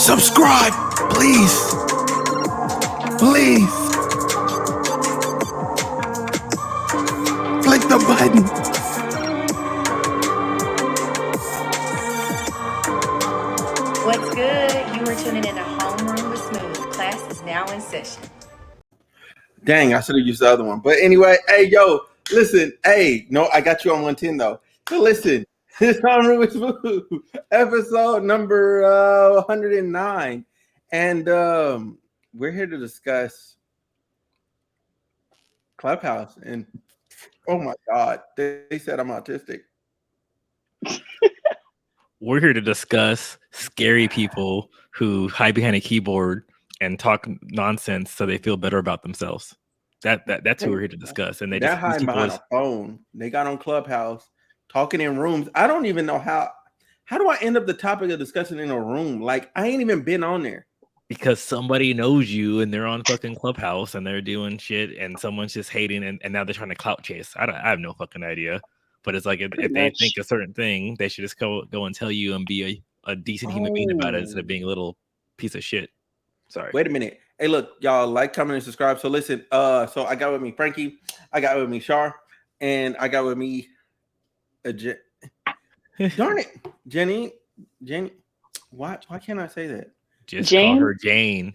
Subscribe, please. Please. Click the button. What's good? You are tuning in to Homeroom with Smooth. Class is now in session. Dang, I should have used the other one. But anyway, hey, yo, listen. Hey, no, I got you on 110, though. So listen, this Homeroom with Smooth, episode number 109. And we're here to discuss Clubhouse. And oh my God, they said I'm autistic. We're here to discuss scary people who hide behind a keyboard and talk nonsense so they feel better about themselves. That's who we're here to discuss. And they're hiding behind a phone. They got on Clubhouse, talking in rooms. I don't even know how do I end up the topic of discussion in a room? Like, I ain't even been on there. Because somebody knows you and they're on fucking Clubhouse and they're doing shit and someone's just hating and now they're trying to clout chase. I have no fucking idea. But it's like if they think a certain thing, they should just go and tell you and be a decent human being about it instead of being a little piece of shit. Sorry. Wait a minute. Hey, look, y'all, like, comment, and subscribe. So listen, so I got with me Frankie, I got with me Shar, and I got with me darn it, Jenny. Why can't I say that? Just call her Jane.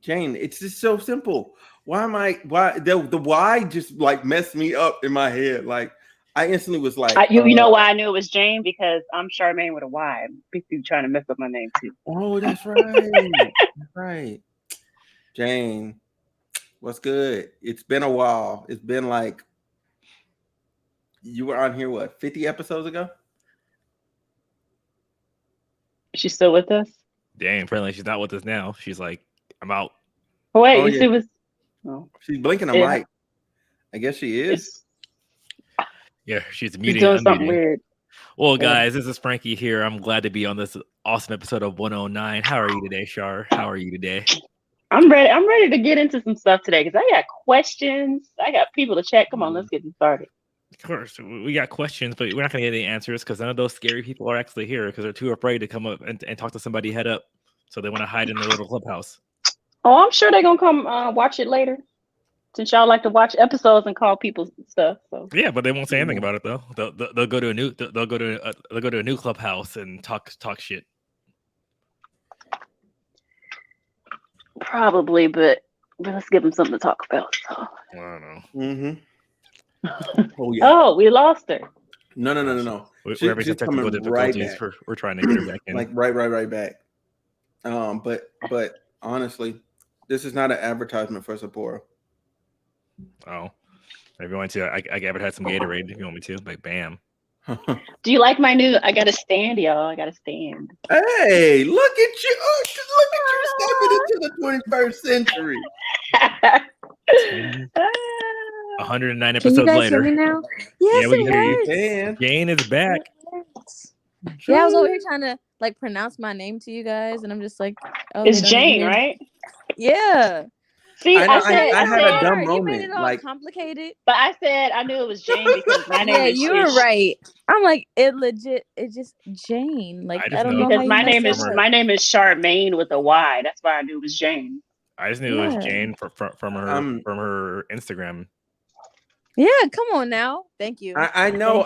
Jane. It's just so simple. Why the why just like messed me up in my head. Like, I instantly was like, you know why I knew it was Jane? Because I'm Charmaine with a Y. People trying to mess up my name too. Oh, that's right. That's right. Jane, what's good? It's been a while. It's been like, you were on here, what, 50 episodes ago? She's still with us? Dang, apparently she's not with us now. She's like, I'm out. Oh, wait, see what's... Oh. She's blinking a mic. I guess she is. Yeah, she's muting. She's doing something weird. Well, guys, this is Frankie here. I'm glad to be on this awesome episode of 109. How are you today, Shar? How are you today? I'm ready. I'm ready to get into some stuff today because I got questions. I got people to chat. Come on, let's get started. Of course, we got questions, but we're not going to get any answers because none of those scary people are actually here because they're too afraid to come up and talk to somebody head up. So they want to hide in their little clubhouse. Oh, I'm sure they're going to come watch it later. Since y'all like to watch episodes and call people stuff, so yeah, but they won't say anything about it though. They'll go to a new clubhouse and talk shit. Probably, but let's give them something to talk about. So. I don't know. Mm-hmm. Oh yeah. Oh, we lost her. No. We're having technical difficulties. We're trying to get her back in. Like right back. But honestly, this is not an advertisement for Sapporo. Oh, if you want to, I can advertise some Gatorade if you want me to. Like, bam. Do you like my new? I got a stand, y'all. I got a stand. Hey, look at you! Look at you stepping into the 21st century. 109 episodes later. Hear me now? Yes, yeah, we can hear you. Jane is back. Yeah, I was over here trying to like pronounce my name to you guys, and I'm just like, oh, it's Jane, right? Yeah. See, I had a dumb moment. You made it all like complicated. But I said I knew it was Jane because my name is. Yeah, you were right. I'm like, it's just Jane. Like, I don't know because my name is Charmaine with a Y. That's why I knew it was Jane. I just knew it was Jane from her Instagram. Yeah, come on now. Thank you. I know.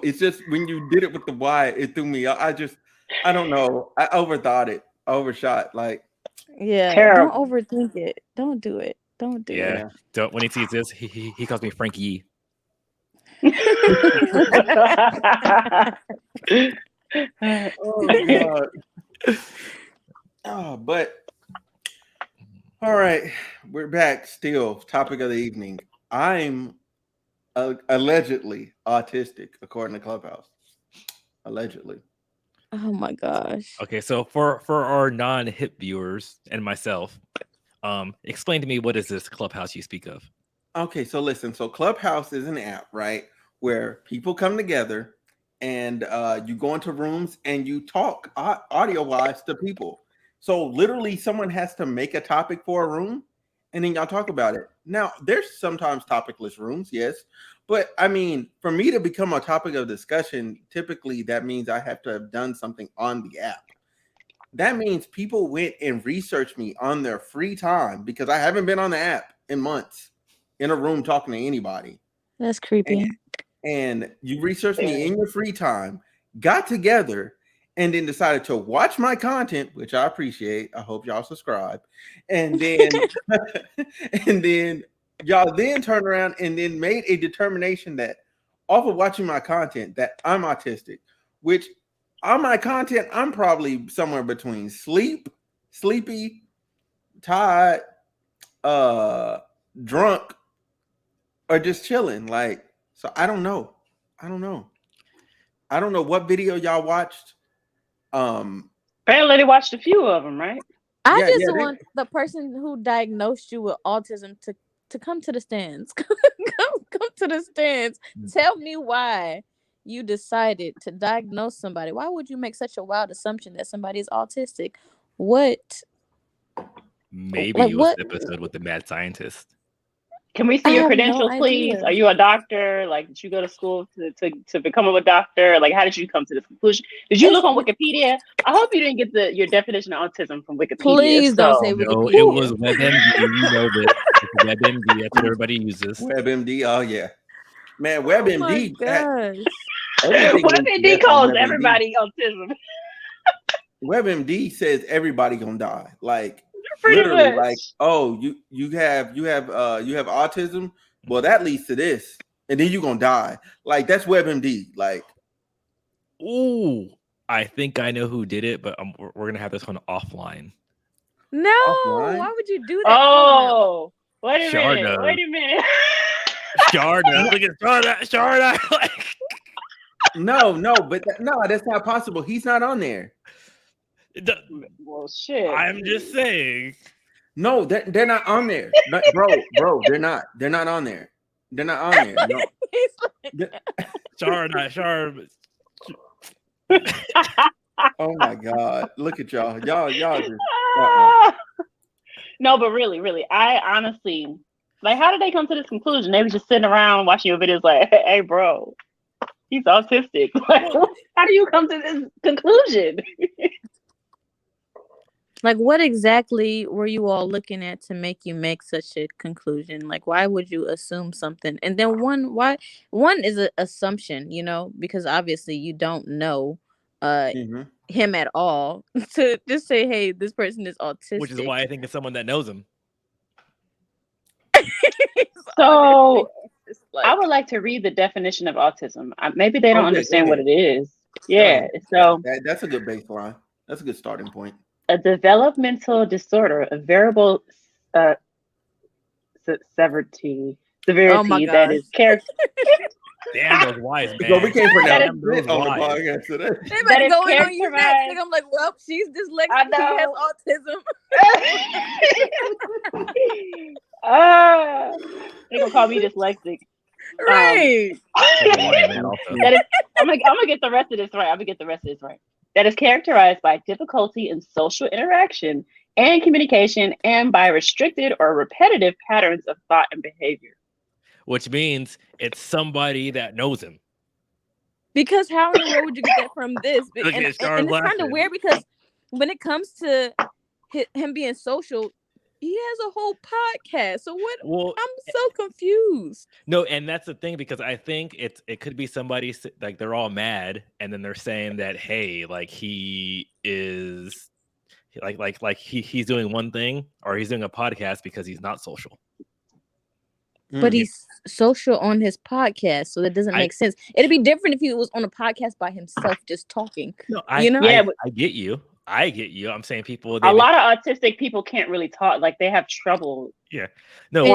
It's just when you did it with the Y, it threw me. I don't know. I overthought it. Overshot. Like. Yeah, terrible. Don't overthink it. Don't do it. Yeah. Don't. When he sees this, he calls me Frankie. Oh God. Oh, but all right, we're back. Still, topic of the evening. I'm allegedly autistic, according to Clubhouse. Allegedly. Oh my gosh. Okay, so for our non-hip viewers and myself, explain to me, what is this Clubhouse you speak of? Okay, so listen. So Clubhouse is an app, right, where people come together and you go into rooms and you talk audio-wise to people. So literally someone has to make a topic for a room and then y'all talk about it. Now, there's sometimes topicless rooms, yes. But I mean, for me to become a topic of discussion, typically that means I have to have done something on the app. that means people went and researched me on their free time because I haven't been on the app in months in a room talking to anybody. That's creepy. And you researched me in your free time, got together, and then decided to watch my content, which I appreciate. I hope y'all subscribe. And then and then y'all then turn around and then made a determination that off of watching my content that I'm autistic, which on my content, I'm probably somewhere between sleepy, tired, drunk, or just chilling. Like, so I don't know. I don't know what video y'all watched. Apparently they watched a few of them, right? I just want the person who diagnosed you with autism to come to the stands. come to the stands. Tell me why you decided to diagnose somebody. Why would you make such a wild assumption that somebody is autistic? What? Maybe it was an episode with the mad scientist. Can we see your credentials, please? Are you a doctor? Like, did you go to school to become a doctor? Like, how did you come to this conclusion? Did you look on Wikipedia? I hope you didn't get your definition of autism from Wikipedia. Please don't say Wikipedia. No, it was WebMD. You know this. It's WebMD. That's what everybody uses. WebMD. Oh yeah, man. WebMD. WebMD calls everybody autism. WebMD says everybody gonna die. Like. Pretty literally much. Like, oh, you have autism, well that leads to this and then you're gonna die. Like, that's WebMD. Like, ooh, I think I know who did it, but we're gonna have this one offline. No, why would you do that? Oh, wait a minute. Sharda, look at Sharda. Like, no, but that's not possible. He's not on there. Well, shit. I'm just saying. No, they're not on there. Bro, they're not. They're not on there. They're not on there. No. Sharda. Oh my God! Look at y'all. Y'all just. No, but really, I honestly, like, how did they come to this conclusion? They were just sitting around watching your videos, like, hey, bro, he's autistic. Like, how do you come to this conclusion? Like, what exactly were you all looking at to make you make such a conclusion? Like, why would you assume something? And then one is an assumption, because obviously you don't know him at all. To just say, hey, this person is autistic. Which is why I think it's someone that knows him. So, I would like to read the definition of autism. Maybe they don't understand what it is. Yeah, so that's a good baseline. That's a good starting point. A developmental disorder of variable severity that is Damn, those wise, man. So we can't pronounce those on the podcast today. They might be going on you next. I'm like, well, she's dyslexic. She has autism. They gonna call me dyslexic. Right. I'm gonna get the rest of this right. That is characterized by difficulty in social interaction and communication and by restricted or repetitive patterns of thought and behavior. Which means it's somebody that knows him. Because how in the world would you get that from this? And it's kind of weird because when it comes to him being social, he has a whole podcast. So what? Well, I'm so confused. No, and that's the thing, because I think it could be somebody like they're all mad, and then they're saying that, hey, like he is like he's doing one thing, or he's doing a podcast because he's not social. But he's social on his podcast, so that doesn't make sense. It'd be different if he was on a podcast by himself, just talking. No, I get you. I'm saying people. A lot of autistic people can't really talk. Like, they have trouble. Yeah. No.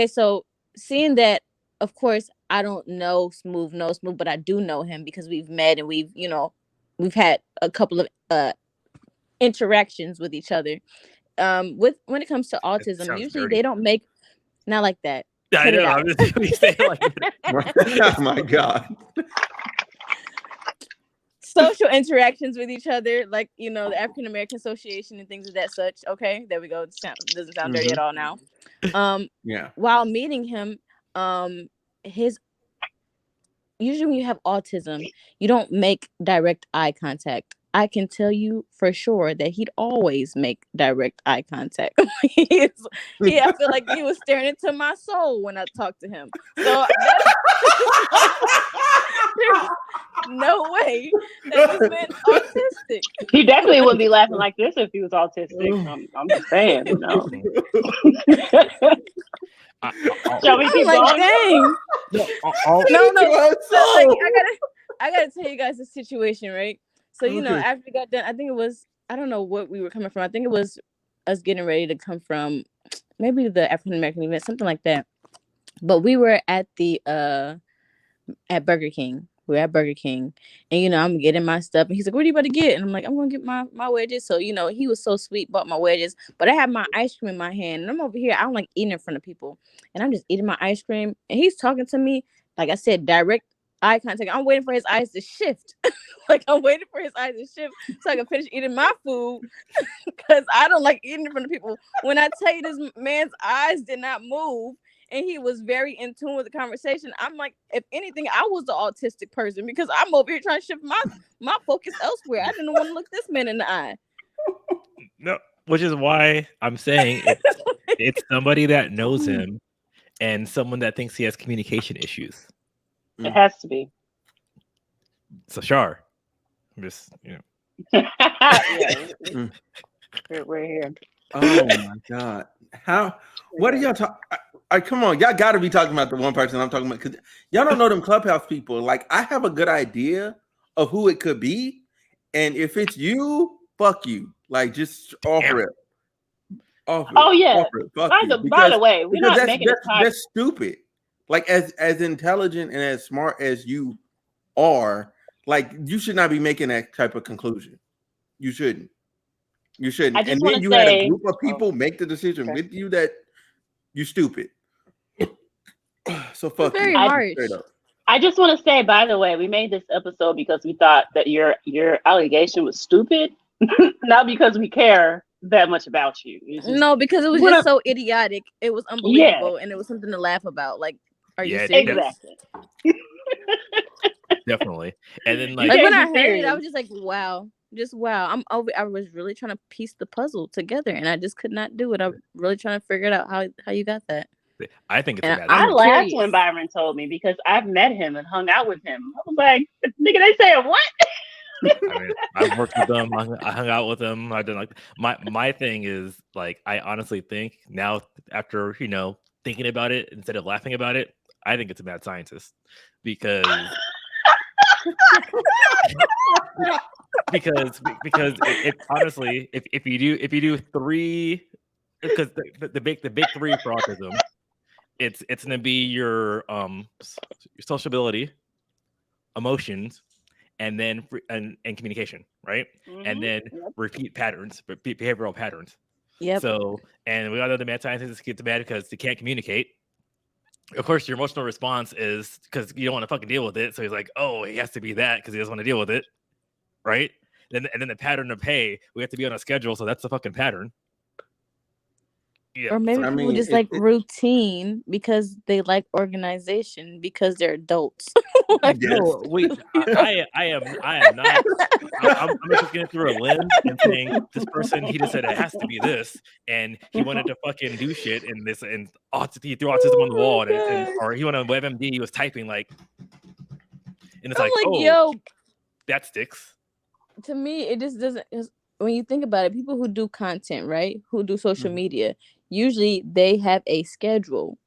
So seeing that, of course, I don't know Smooth, but I do know him because we've met and we've had a couple of interactions with each other. When it comes to autism, usually they don't make not like that. I know. I'm just saying like oh my God. Social interactions with each other, like the African American Association and things of that such. Okay, there we go. It doesn't sound dirty at all now. Yeah. While meeting him, usually when you have autism, you don't make direct eye contact. I can tell you for sure that he'd always make direct eye contact. I feel like he was staring into my soul when I talked to him. So there's no way that this man's autistic. He definitely wouldn't be laughing like this if he was autistic. I'm just saying, you know. Shall we keep going? Dang. No. So like, I gotta tell you guys the situation, right? So you know, after we got done, I think it was, I don't know what we were coming from. I think it was us getting ready to come from maybe the African American event, something like that. But we were at the at Burger King. We're at Burger King, and you know, I'm getting my stuff, and he's like, "What are you about to get?" And I'm like, "I'm gonna get my wedges." So you know, he was so sweet, bought my wedges, but I had my ice cream in my hand, and I'm over here. I don't like eating in front of people, and I'm just eating my ice cream, and he's talking to me, like I said, direct eye contact. I'm waiting for his eyes to shift, like I'm waiting for his eyes to shift so I can finish eating my food, because I don't like eating in front of people. When I tell you, this man's eyes did not move. And he was very in tune with the conversation. I'm like, if anything, I was the autistic person because I'm over here trying to shift my focus elsewhere. I didn't want to look this man in the eye. No, which is why I'm saying it's somebody that knows him and someone that thinks he has communication issues. It has to be. So, Shar, I'm just, you know. We're here. Oh my God. What are y'all talking? Come on, y'all got to be talking about the one person I'm talking about, because y'all don't know them Clubhouse people. Like, I have a good idea of who it could be, and if it's you, fuck you. Like, just offer it. Oh yeah. By the way, we're not making it. That's stupid. Like, as intelligent and as smart as you are, like, you should not be making that type of conclusion. You shouldn't. You shouldn't. And then you had a group of people make the decision with you that you stupid. So fuck you. Very harsh. I just want to say, by the way, we made this episode because we thought that your allegation was stupid, not because we care that much about you. No, because it was just so idiotic. It was unbelievable, and it was something to laugh about. Like, are you serious? Exactly. Definitely. And then like when I heard it, I was just like, wow. Just wow. I was really trying to piece the puzzle together, and I just could not do it. I'm really trying to figure it out how you got that. I think it's I laughed when Byron told me because I've met him and hung out with him. I was like, nigga, they saying what? I mean, I've worked with them. I hung out with them. I did like my thing is like, I honestly think now, after thinking about it instead of laughing about it, I think it's a mad scientist because it honestly, if you do three, because the big three for autism, it's gonna be your sociability, emotions, and then and communication, right? Mm-hmm. And then repeat patterns, behavioral patterns. Yep. So, and we all know the mad scientists get mad because they can't communicate. Of course, your emotional response is because you don't want to fucking deal with it. So he's like, oh, he has to be that because he doesn't want to deal with it, right? And then the pattern of, hey, we have to be on a schedule, so that's the fucking pattern. Yeah. Or maybe people just like routine because they like organization because they're adults. Like, no, wait, I am not. I'm just looking it through a lens and saying this person, he just said it has to be this, and he wanted to fucking do shit in this, and he threw autism on the wall, or he went on WebMD, he was typing like, and it's like, oh, yo, that sticks. To me, it just doesn't. When you think about it, people who do content, right, who do social media, usually they have a schedule,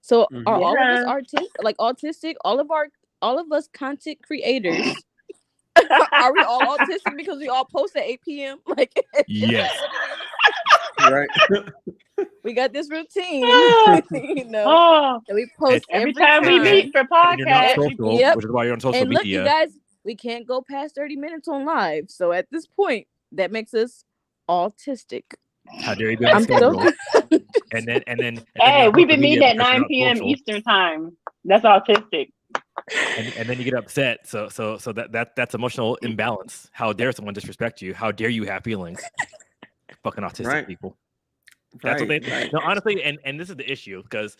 So are all of us autistic? All of us content creators, are we all autistic because we all post at 8 p.m.? Like, yes, right. We got this routine, that we post every time we meet for podcasts. Which is why you're on social media. Look, you guys, we can't go past 30 minutes on live. So at this point, that makes us autistic. How dare you be on schedule? And then hey, we've been meeting at 9 p.m. Eastern time. That's autistic. And then you get upset. So that's emotional imbalance. How dare someone disrespect you? How dare you have feelings? Fucking autistic people. That's what they. Right. No, honestly, and this is the issue because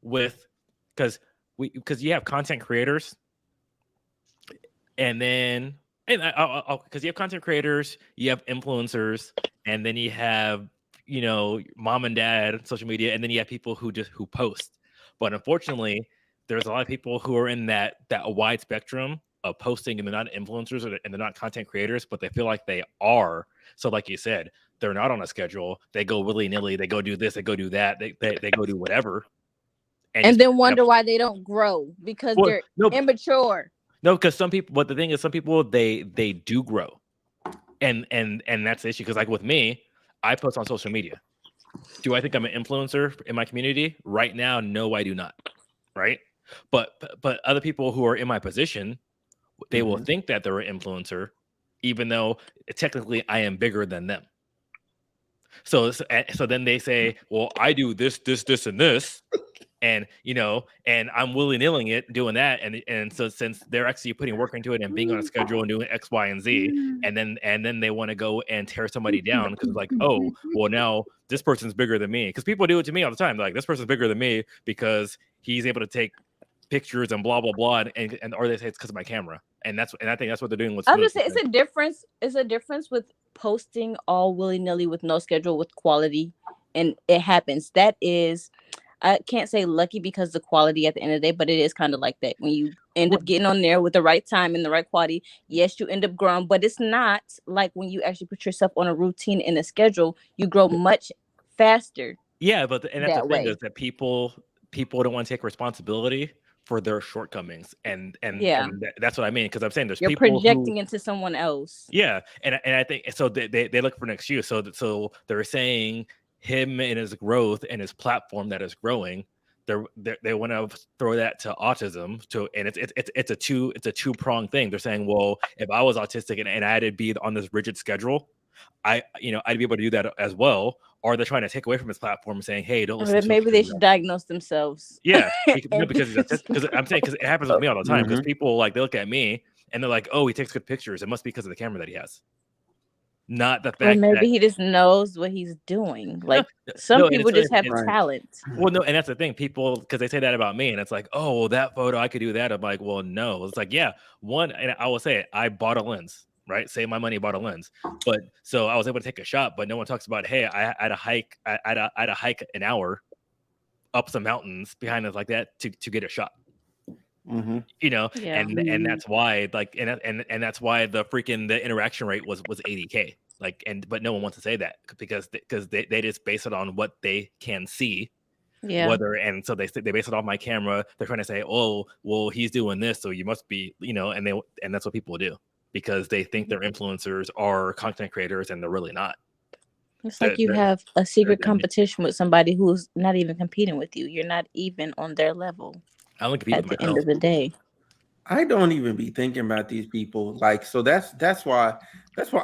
you have content creators, and then And because you have content creators, you have influencers, and then you have, you know, mom and dad social media, and then you have people who post. But unfortunately, there's a lot of people who are in that wide spectrum of posting, and they're not influencers and they're not content creators, but they feel like they are. So like you said, they're not on a schedule. They go willy-nilly, they go do this, they go do that, they go do whatever. And then wonder why they don't grow because they're immature. No, because some people, but the thing is, some people they do grow, and that's the issue. Because like with me, I post on social media. Do I think I'm an influencer in my community right now? No, I do not. Right, but other people who are in my position, they will think that they're an influencer, even though technically I am bigger than them. So then they say, well, I do this, and this. And you know, and I'm willy-nilly it doing that, and so since they're actually putting work into it and being on a schedule and doing X, Y, and Z, and then they want to go and tear somebody down because it's like, oh, well, now this person's bigger than me. Because people do it to me all the time. They're like, this person's bigger than me because he's able to take pictures and blah blah blah, and or they say it's because of my camera, and I think that's what they're doing with. I was gonna say it's a difference. It's a difference with posting all willy-nilly with no schedule with quality, and it happens. That is. I can't say lucky because the quality at the end of the day, but it is kind of like that. When you end up getting on there with the right time and the right quality, yes, you end up growing, but it's not like when you actually put yourself on a routine and a schedule, you grow much faster. Yeah, but that's the thing is that people don't want to take responsibility for their shortcomings, and that's what I mean, because I'm saying there's people projecting into someone else. Yeah, and I think so. They look for an excuse. So they're saying him and his growth and his platform that is growing, they want to throw that to autism, and it's a two-pronged thing. They're saying, well, if I was autistic and I had to be on this rigid schedule, I'd be able to do that as well. Or they're trying to take away from his platform and saying, hey, don't listen to maybe they should diagnose themselves. Yeah, because I'm saying, because it happens with me all the time, because people like they look at me and they're like, oh, he takes good pictures. It must be because of the camera that he has. Not the fact or maybe he just knows what he's doing. Like some people just have talent. Well, no, and that's the thing. People, because they say that about me, and it's like, oh, well, that photo, I could do that. I'm like, well, no. It's like, yeah, and I will say it, I bought a lens, right? Save my money, bought a lens. But so I was able to take a shot, but no one talks about, hey, I had a hike an hour up some mountains behind us like that to get a shot. You know, and that's why, like, and that's why the interaction rate was 80K. Like, but no one wants to say that because they just base it on what they can see. Yeah. And so they base it off my camera. They're trying to say, oh, well, he's doing this, so you must be, you know, and that's what people do because they think their influencers are content creators and they're really not. It's like you have a secret competition with somebody who's not even competing with you. You're not even on their level. I don't compete at the end of the day. I don't even be thinking about these people. Like, so that's why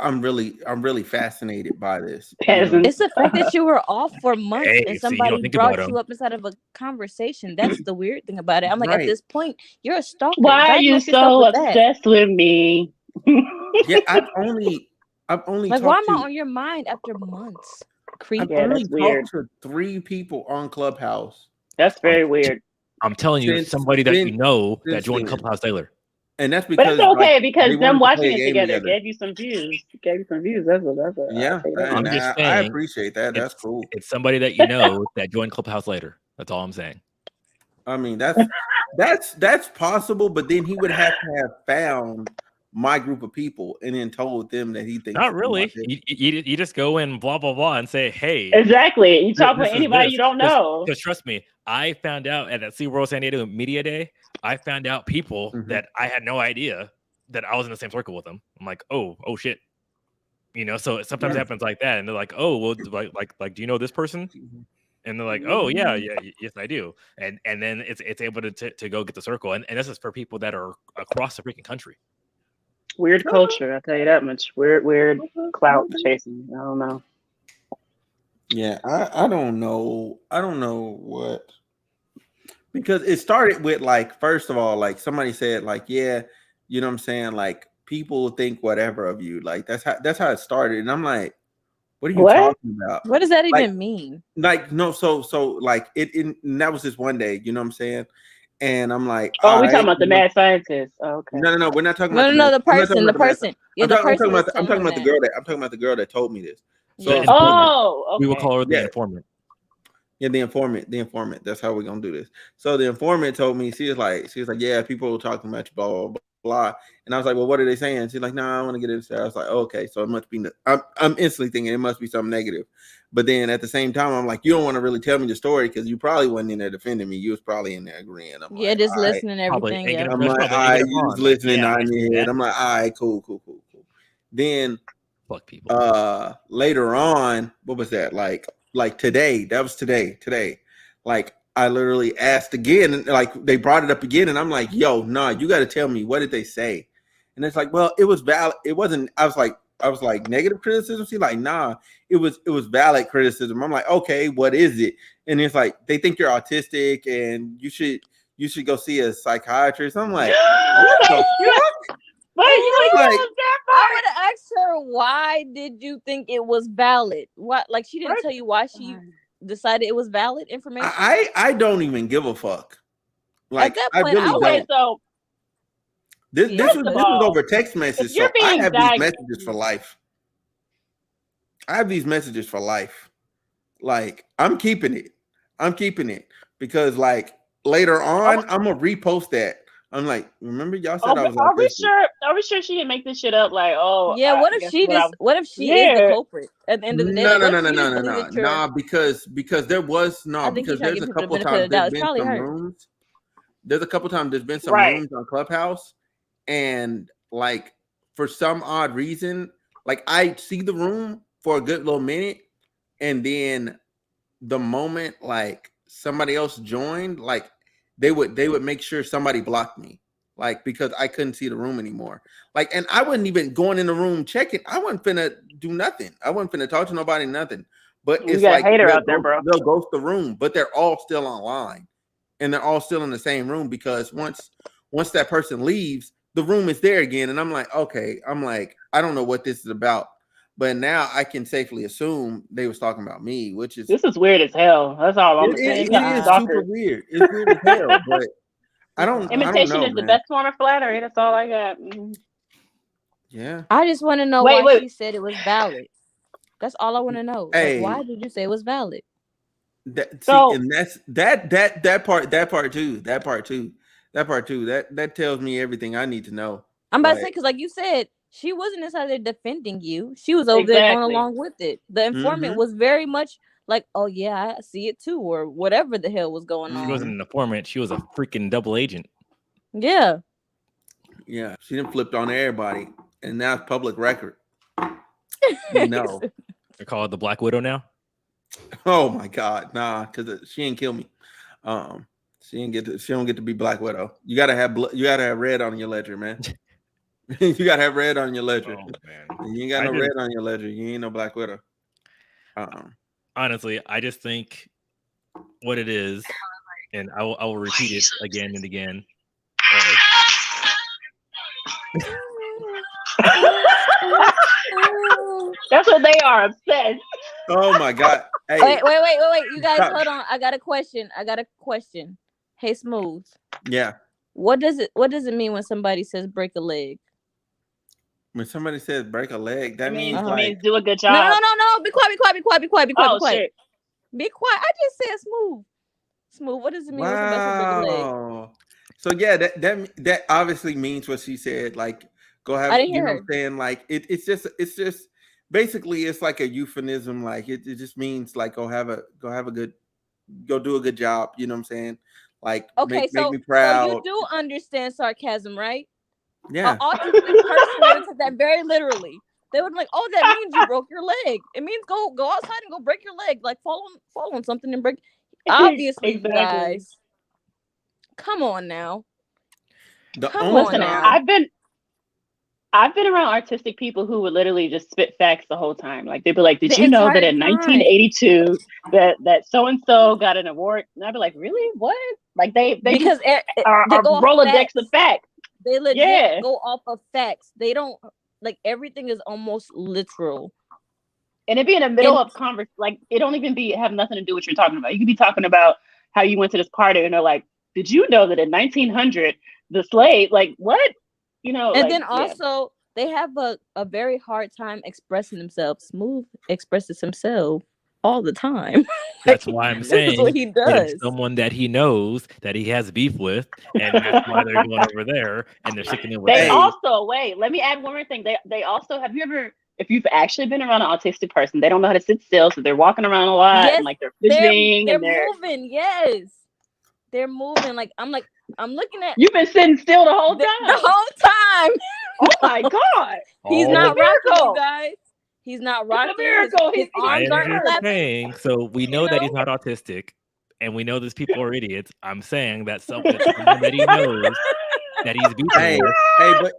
I'm really fascinated by this. It's the fact that you were off for months and somebody brought you up inside of a conversation. That's the weird thing about it. I'm like, at this point, you're a stalker. Why are you so obsessed with me? Yeah, I've only like, why am I on your mind after months? I've only talked to 3 people on Clubhouse. That's very weird. I'm telling you, somebody that you know that joined Clubhouse Taylor. And that's because, but it's okay because them watching it together gave you some views. That's what. Yeah, I'm just saying, I appreciate that. That's cool. It's somebody that you know that joined Clubhouse later. That's all I'm saying. I mean, that's possible, but then he would have to have found my group of people and then told them that he thinks. Not really. You just go in blah blah blah and say, hey. Exactly. You talk with anybody you don't know. Because trust me, I found out at that SeaWorld San Diego Media Day, I found out people that I had no idea that I was in the same circle with them. I'm like, oh shit. You know, so it sometimes happens like that. And they're like, oh, well, like, do you know this person? And they're like, oh yeah, yes, I do. And then it's able to go get the circle. And this is for people that are across the freaking country. Weird culture, I'll tell you that much. Weird clout chasing. I don't know. Yeah, I don't know. I don't know what, because it started with, like, first of all, like somebody said, like, yeah, you know what I'm saying, like people think whatever of you. Like that's how it started. And I'm like, what are you talking about? What does that even mean? Like, no, so like it and that was just one day, you know what I'm saying? And I'm like, Oh, we all talking right. about the mad scientist. Oh, okay. No, we're not talking No, about no, no, the I'm not talking person, about the the math. person. Yeah, the person was I'm telling talking him about the that. girl I'm talking about the girl that told me this. The Yeah. informant. Oh, We will okay. call her the Yeah. informant. Yeah, the informant. That's how we're gonna do this. So the informant told me, she was like, yeah, people were talking about you, blah blah blah. And I was like, well, what are they saying? She's like, no, I want to get into that. I was like, oh, okay, so it must be. I'm instantly thinking it must be something negative. But then at the same time, I'm like, you don't want to really tell me the story because you probably wasn't in there defending me. You was probably in there agreeing. I'm Yeah, like, just all right. listening, Probably everything. egging Yeah. him. I'm That's like, probably all egging right, him you just on. Like, listening yeah, I on see your head. that. I'm like, all right, cool. Then Fuck people. later on, what was that? Like today, that was today. Like I literally asked again, like they brought it up again, and I'm like, yo, nah, you got to tell me, what did they say? And it's like, well, it was valid. It wasn't. I was like negative criticism. She's like, nah, it was valid criticism. I'm like, okay, what is it? And it's like, they think you're autistic and you should go see a psychiatrist. I'm like, what the fuck? But you ain't Like, tell us that I part. would have asked her, why did you think it was valid? What, like, she didn't tell you why she decided it was valid information? I don't even give a fuck. Like, At that I point, really I Okay, would. don't. so This Yeah. was first of this was all, over text if message, you're so I being have these diagnosed, messages for life. I have these messages for life. Like, I'm keeping it because like later on, I'm gonna repost that. I'm like, remember y'all said I was are we autistic? sure? Are we sure she didn't make this shit up? Like, oh, Yeah, I what if guess she what I just? was. What if she is the Yeah, culprit at the end of the day? No, Like, no, what no, if no, she no, just no, believe no, that you're? nah, because there was I think he's trying to there's give a people the couple benefit of times the doubt. there's It's been probably some her. rooms. There's a couple times there's been some right. rooms on Clubhouse, and like for some odd reason, like I see the room for a good little minute, and then the moment like somebody else joined, like they would make sure somebody blocked me, like because I couldn't see the room anymore. Like, and I wasn't even going in the room checking. I wasn't finna do nothing. I wasn't finna talk to nobody, nothing. But You it's got a like hater out there, bro. they'll ghost the room, but they're all still online and they're all still in the same room because once that person leaves, the room is there again. And I'm like, okay, I don't know what this is about. But now I can safely assume they was talking about me, which is This is weird as hell. That's all I'm saying. it is super Stalker. weird. It's weird as hell, but I don't Imitation know, is the man. best form of flattery. That's all I got. Yeah. I just want to know Wait, why wait. she said it was valid. That's all I want to know. Like, Hey, why did you say it was valid? see, So and that's that part too. That tells me everything I need to know. I'm about to say, Like, because like you said, she wasn't inside there defending you. She was over there going exactly. along with it. The informant mm-hmm, was very much like, oh yeah, I see it too, or whatever the hell was going She on. wasn't an informant. She was a freaking double agent. Yeah. yeah, she didn't flipped on everybody, and now it's public record. We know. They're called the Black Widow now. Oh my God, nah, because she ain't kill me. She don't get to be Black Widow. You gotta have red on your ledger, man. You gotta have red on your ledger. Oh man, You ain't got no red on your ledger. You ain't no Black Widow. Honestly, I just think what it is, and I will repeat it again and again. That's what they are, obsessed. Oh my God! Hey, wait! You guys, stop. hold on. I got a question. Hey, Smooth. Yeah. What does it mean when somebody says break a leg? When somebody says break a leg, that means It like means do a good job. No. Be quiet. Oh shit. Be quiet. I just said Smooth. Smooth. What does it mean when somebody says break a leg? wow. So yeah, that obviously means what she said. Like, go have, I didn't you hear know her. what I'm saying? Like it's just basically it's like a euphemism. Like it just means like go do a good job. You know what I'm saying? Like Okay, make me so proud. you do understand sarcasm, right? Yeah. An autistic person would take that very literally. They would be like, "Oh, that means you broke your leg. It means go outside and go break your leg. Like fall on something and break." Obviously, Exactly. you guys. Come on now. Listen, I've been around artistic people who would literally just spit facts the whole time. Like they'd be like, "Did you know that in 1982 that so and so got an award?" And I'd be like, "Really? What?" Like they because are they go Rolodex of facts. They legit go off of facts. They don't like everything is almost literal. And it'd be in the middle of conversation, like it don't even have nothing to do with what you're talking about. You could be talking about how you went to this party and they're like, did you know that in 1900 the slave, like what? You know, And like, then also they have a very hard time expressing themselves. Smooth expresses himself all the time. That's why I'm This saying is what he it's does. someone that he knows that he has beef with, and that's why they're going over there and they're sticking it with they that. also wait. Let me add one more thing. They also, have you ever, if you've actually been around an autistic person, they don't know how to sit still, so they're walking around a lot Yes, and like they're fidgeting they're and they're moving. Yes, they're moving. Like I'm looking at You've been sitting still the whole the time. whole time. Oh my god! He's Oh, not rocking, you miracle. guys. He's not It's a rocking. miracle. His I arms am aren't just flapping. saying. So we know that he's not autistic, and we know these people are idiots. I'm saying that someone that he knows that he's beefing with. Hey, but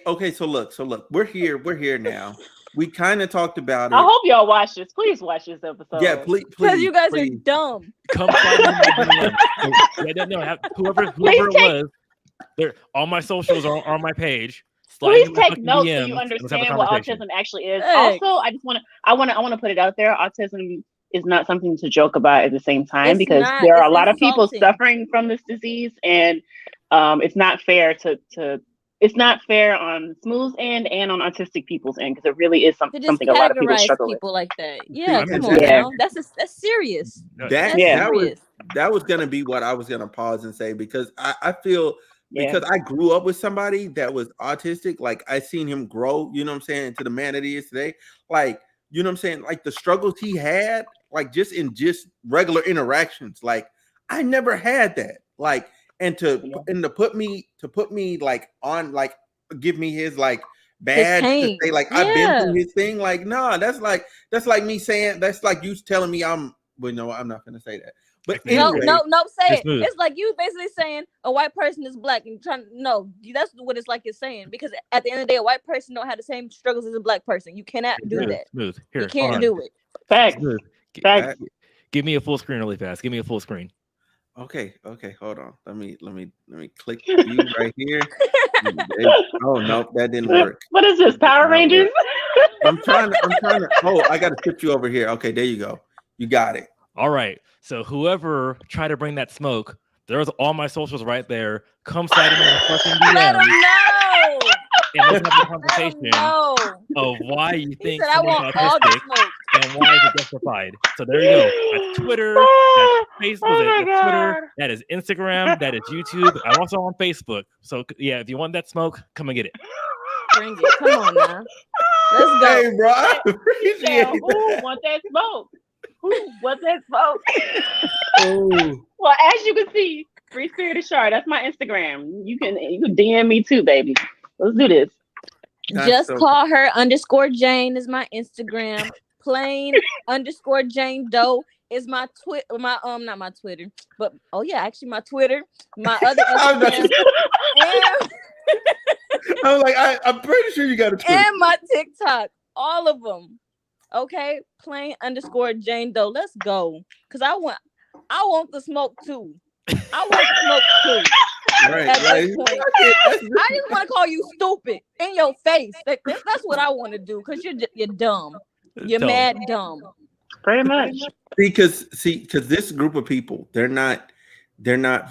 okay. So look, we're here now. We kind of talked about I it. hope y'all watch this. Please watch this episode. Yeah, please, Because you guys please. are dumb. Come find me in my DM. No, whoever it was, all my socials are on my page. Slide Please in my take fucking notes so DMs you and let's have a understand what conversation. autism actually is. Thanks. Also, I want to put it out there. Autism is not something to joke about at the same time, It's because not. there are It's a lot of people insulting. suffering from this disease, and it's not fair it's not fair on Smooth's end and on autistic people's end, because it really is To just something a lot of people categorize struggle with. people like that. Yeah, I mean, come on yeah. now. That's serious. That's That was serious. that was gonna be what I was gonna pause and say, because I feel Yeah. because I grew up with somebody that was autistic, like I seen him grow, you know what I'm saying, into the man that he is today. Like, you know what I'm saying, like the struggles he had, like just in just regular interactions, like I never had that. Like, and to put me like on, like give me his like badge to say like I've been through his thing. Like, nah, that's like me saying, that's like you telling me I'm not gonna say that. But anyway, no, say it. Smooth. It's like you basically saying a white person is black and that's what it's like you're saying, because at the end of the day, a white person don't have the same struggles as a black person. You cannot do that. Smooth. Here, you can't do it. Facts. Smooth. Facts. Give me a full screen really fast. Give me a full screen. Okay, hold on. Let me click you right here. Oh no, that didn't work. What is this? Power Rangers? I'm trying to. Oh, I got to shift you over here. Okay, there you go. You got it. All right. So whoever tried to bring that smoke, there's all my socials right there. Come slide in my fucking Let DM. him know. And let's have a conversation of why you think someone's autistic and why is it justified. So there you go. That's Twitter, that's Facebook, that's Twitter, that is Instagram, that is YouTube. I'm also on Facebook. So yeah, if you want that smoke, come and get it. Bring it. Come on now. Let's go. Hey, bro, I appreciate Who want that smoke? Who wants that smoke? Oh. Well, as you can see, Free Spirit is Shar. That's my Instagram. You can DM me too, baby. Let's do this. Just call her _Jane is my Instagram. Plain _Jane Doe is my not my Twitter, but actually my Twitter, my other Instagram. I'm like, I'm pretty sure you got a Twitter. And my TikTok, all of them. Okay, plain _Jane Doe. Let's go, cause I want the smoke too. I want smoke too. Right, At this point, I just want to call you stupid in your face. That's what I want to do, cause you're dumb. You're mad dumb. Pretty much. Because this group of people, they're not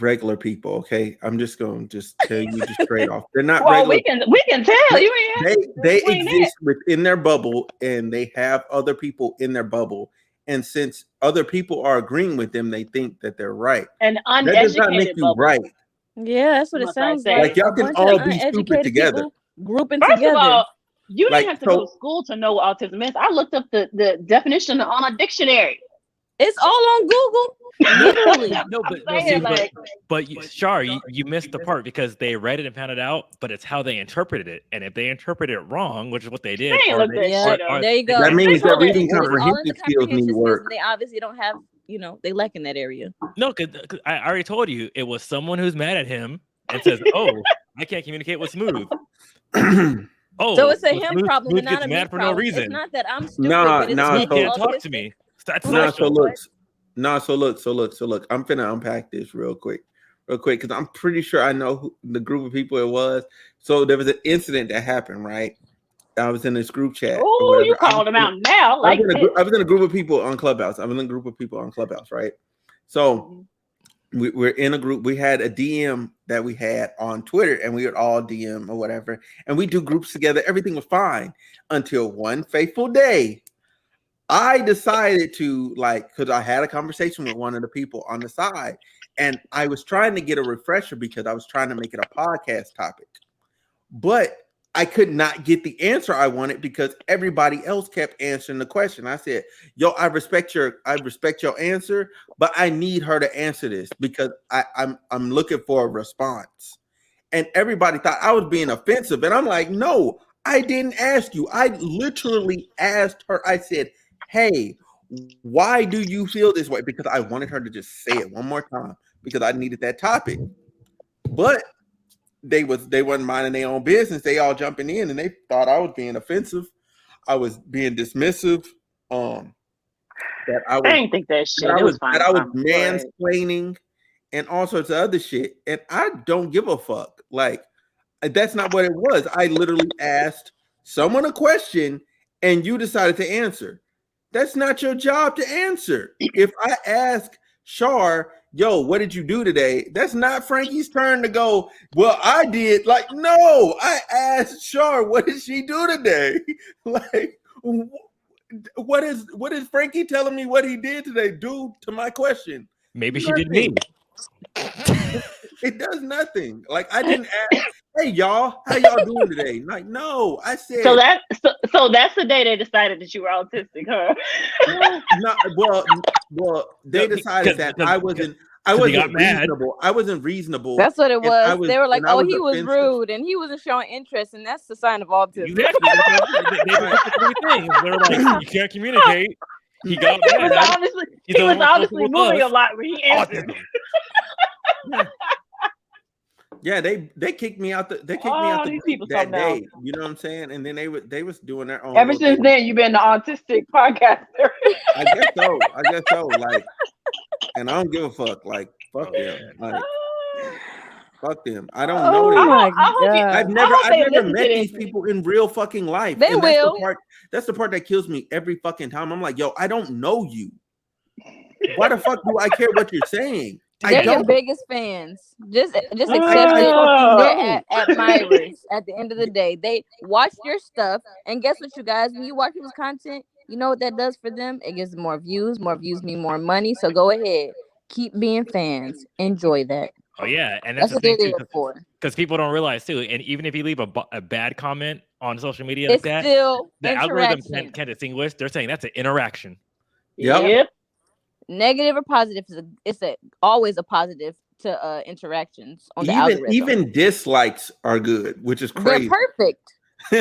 regular people. Okay, I'm just going to tell you just straight off. They're not regular. We can tell you. They exist within their bubble, and they have other people in their bubble. And since other people are agreeing with them, they think that they're right. An uneducated that does not make you bubble. right. Yeah, that's what it sounds like. Like y'all can all be stupid together. Grouping First together. of all, you didn't have to go to school to know what autism is. I looked up the definition on a dictionary. It's all on Google. Literally. Shar, you missed the part, because they read it and found it out, but it's how they interpreted it. And if they interpret it wrong, which is what they did, there you go. That means that reading comprehension skills need work. They obviously don't have, they lack in that area. No, because I already told you, it was someone who's mad at him and says, "Oh, I can't communicate with Smooth." So it's a him Smooth, problem, Smooth and not gets a mad me for problem. no reason. It's not that I'm stupid. Smooth can't talk to me. That's So look. I'm finna unpack this real quick, because I'm pretty sure I know who the group of people it was. So there was an incident that happened, right? I was in this group chat. Oh, you called them out now. I was in a group of people on Clubhouse. Right? So we're in a group. We had a DM that we had on Twitter, and we would all DM or whatever, and we do groups together. Everything was fine until one fateful day. I decided to because I had a conversation with one of the people on the side, and I was trying to get a refresher because I was trying to make it a podcast topic, but I could not get the answer I wanted because everybody else kept answering the question. I said, "Yo, I respect your answer, but I need her to answer this because I'm looking for a response." And everybody thought I was being offensive, and I'm like, "No, I didn't ask you. I literally asked her. I said, "Hey, why do you feel this way?" Because I wanted her to just say it one more time because I needed that topic, but they wasn't minding their own business. They all jumping in and they thought I was being offensive. I was being dismissive. That I didn't think that shit. It was fine. That I was mansplaining and all sorts of other shit. And I don't give a fuck. Like, that's not what it was. I literally asked someone a question and you decided to answer. That's not your job to answer. If I ask Shar, "Yo, what did you do today?" That's not Frankie's turn to go, "Well, I did." Like, no, I asked Shar, "What did she do today?" Like, what is Frankie telling me what he did today do to my question? Maybe she did me. It does nothing. Like, I didn't ask, "Hey, y'all, how y'all doing today?" Like, no, I said. So that's the day they decided that you were autistic, huh? Well, they decided that I wasn't reasonable. I wasn't reasonable. That's what it was. They were like, "Oh, he was offensive. rude and he wasn't showing interest, and that's the sign of autism." Exactly. They were like, "You can't communicate." He got mad. He was honestly moving a lot when he answered. Yeah, they kicked me out. They kicked me out the group that day. You know what I'm saying? And then they was doing their own. Ever since then, you've been the autistic podcaster. I guess so. Like, and I don't give a fuck. Like, fuck them. Like, fuck them. I don't know them. I've never met these people in real fucking life. They will. That's the part that kills me every fucking time. I'm like, "Yo, I don't know you. Why the fuck do I care what you're saying?" They're your biggest fans. Just accept it. They're admirers. At the end of the day, they watch your stuff, and guess what, you guys? When you watch people's content, you know what that does for them? It gives them more views. More views mean more money. So go ahead, keep being fans. Enjoy that. Oh yeah, and that's the what thing they're too, there for. because people don't realize too. And even if you leave a bad comment on social media It's like that, still the algorithm can't distinguish. They're saying that's an interaction. Yep. Negative or positive it's always a positive to interactions on the algorithm. Even dislikes are good, which is crazy. They're perfect.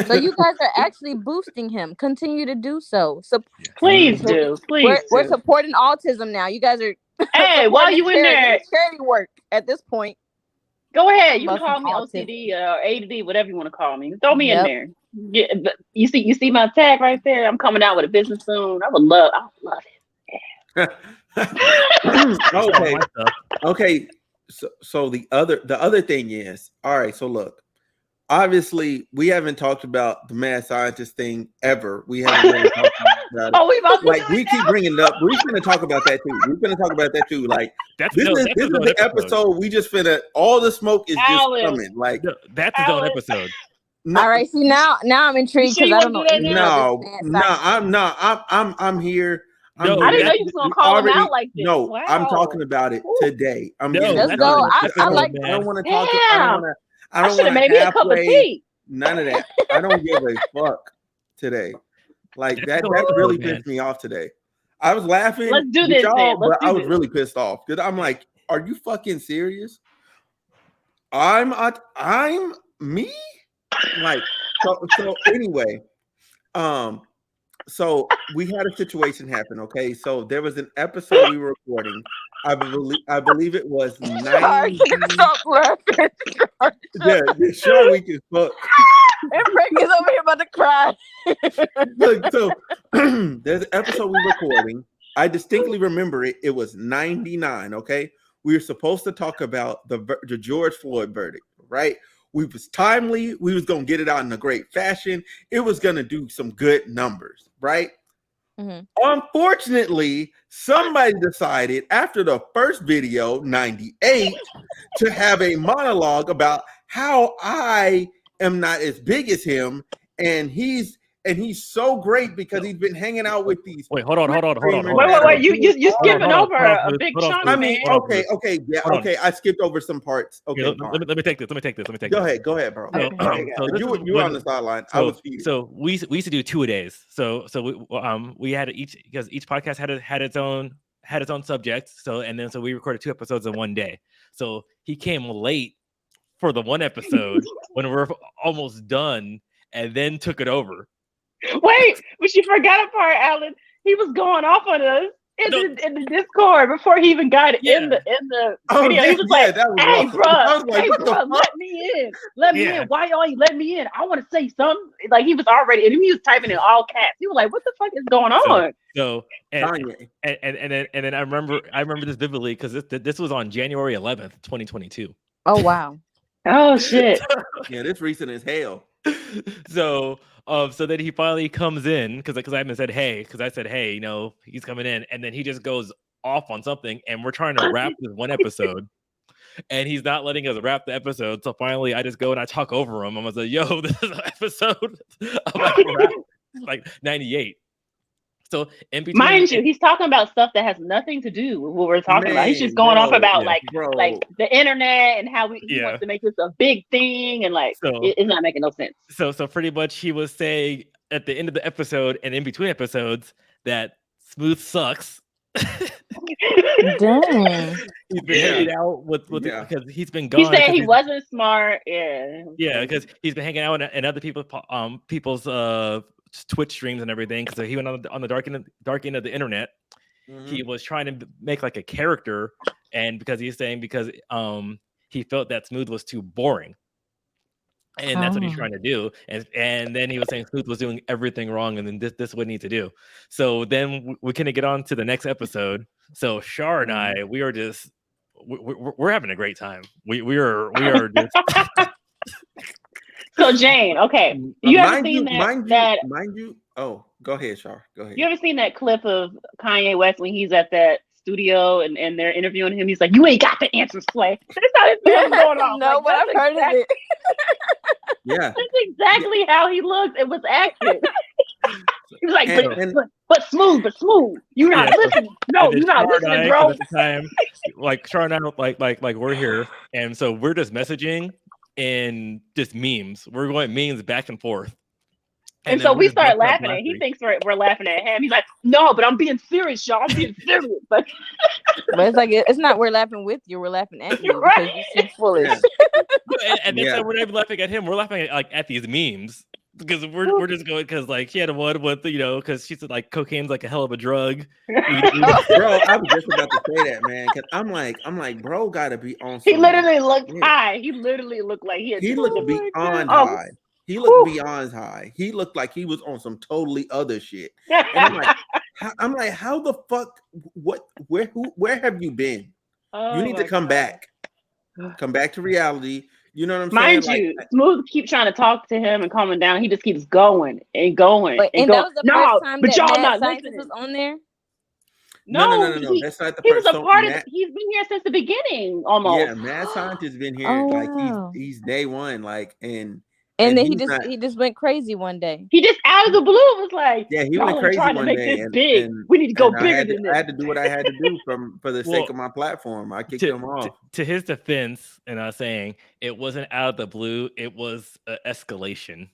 So you guys are actually boosting him. Continue to do so. So please do. We're supporting autism now. You guys are. Hey, while you in there, charity work at this point. Go ahead. You can call me OCD or ADD, whatever you want to call me. Throw me in there. Yeah, you see my tag right there. I'm coming out with a business soon. I would love it. Okay. So the other thing is, all right. So look, obviously we haven't talked about the mad scientist thing ever. We haven't really talked about it. We keep bringing it up. We're going to talk about that too. Like, this is the episode. We just finna. All the smoke is just coming. Like, that's his own episode. No, all right. See, now I'm intrigued because I don't know. I'm here. I didn't know you was gonna call him out like this. No, wow. I'm talking about it today. Let's go. I like. I don't want to talk. I should have made me a cup of tea. None of that. I don't give a fuck today. Like that really pissed me off today. I was laughing. Let's do this, man. But I was really pissed off because I'm like, "Are you fucking serious? I'm me." Like, so anyway, so we had a situation happen. Okay, so there was an episode we were recording. I believe it was 90. Stop laughing. Yeah, sure we can fuck. And Frank is over here about to cry. Look, so there's an episode we were recording. I distinctly remember it. It was 99. Okay, we were supposed to talk about the George Floyd verdict, right? We was timely. We was gonna get it out in a great fashion. It was gonna do some good numbers, right? Unfortunately, somebody decided after the first video, 98, to have a monologue about how I am not as big as him, and he's so great because he's been hanging out with these. Wait, hold on. Wait. You skipping over a big chunk, I mean, man. okay. I skipped over some parts. Okay, let me take this. Go ahead, bro. You were on the sideline. I was feeding. So we used to do 2 a days. So we had each podcast had its own subject. So we recorded 2 episodes in one day. So he came late for the one episode when we're almost done, and then took it over. Wait, but you forgot a part, Alan. He was going off on us in the Discord before he even got it in the video. He was like, "Hey, bro, let me in. Let me in. Why y'all ain't let me in? I want to say something." Like, he was already, and he was typing in all caps. He was like, "What the fuck is going on?" And then I remember this vividly because this was on January 11th, 2022. Oh wow. Oh shit. Yeah, this recent as hell. So then he finally comes in because I haven't said hey, because I said hey, he's coming in, and then he just goes off on something, and we're trying to wrap this one episode, and he's not letting us wrap the episode. So finally, I just go and I talk over him. I was like, "Yo, this is an episode of like 98." So in between, mind you, he's talking about stuff that has nothing to do with what we're talking about. He's just going off about like the internet and how he wants to make this a big thing, and it's not making no sense. So pretty much he was saying at the end of the episode and in between episodes that Smooth sucks. Dang. He's been hanging out with because he's been gone. He said he wasn't smart. Yeah, because he's been hanging out in other people's Twitch streams and everything, because he went on the dark end of the internet. He was trying to make like a character, and because he felt that Smooth was too boring, and that's what he's trying to do. And then he was saying Smooth was doing everything wrong, and then this is what he needs to do. So then we couldn't get on to the next episode. So Shar and I, we are just we're having a great time. We are just. So Jane, okay, you ever seen that? Mind you. Oh, go ahead, Shar. Go ahead. You ever seen that clip of Kanye West when he's at that studio and they're interviewing him? He's like, "You ain't got the answers, Slay." That's how his face going on. No, but I've heard of it. Yeah, that's exactly how he looked. It was accurate. He was like, but smooth. You're not listening. No, you're not listening, bro. At the time, like Shar and I, like we're here, and so we're just messaging. And just memes. We're going memes back and forth. And so we start laughing at him. He thinks we're laughing at him. He's like, "No, but I'm being serious, y'all. I'm being serious." But it's like, it's not we're laughing with you. We're laughing at you because you seem foolish. And that's why we're not even laughing at him. We're laughing at these memes. Because we're just going because he had one with because she said like cocaine's like a hell of a drug. Bro, I was just about to say that, man. Because I'm like, bro, gotta be on. He literally looked high. He literally looked like he looked beyond high. He looked beyond high. He looked like he was on some totally other shit. And I'm like, how the fuck? Where have you been? You need to come back. Come back to reality. You know what I'm saying? Mind you, Smooth keep trying to talk to him and calm him down. He just keeps going and going. And that was the first time that y'all not listening. Was on there? No. That's not the he first. Was a part of. He's been here since the beginning, almost. Yeah, Mad Scientist been here he's day one, and then he just went crazy one day. He just out of the blue was like, he went crazy trying one to make day. This big. We need to go bigger than this. I had to do what I had to do for the sake of my platform. I kicked him off. To his defense, and I was saying it wasn't out of the blue; it was escalation.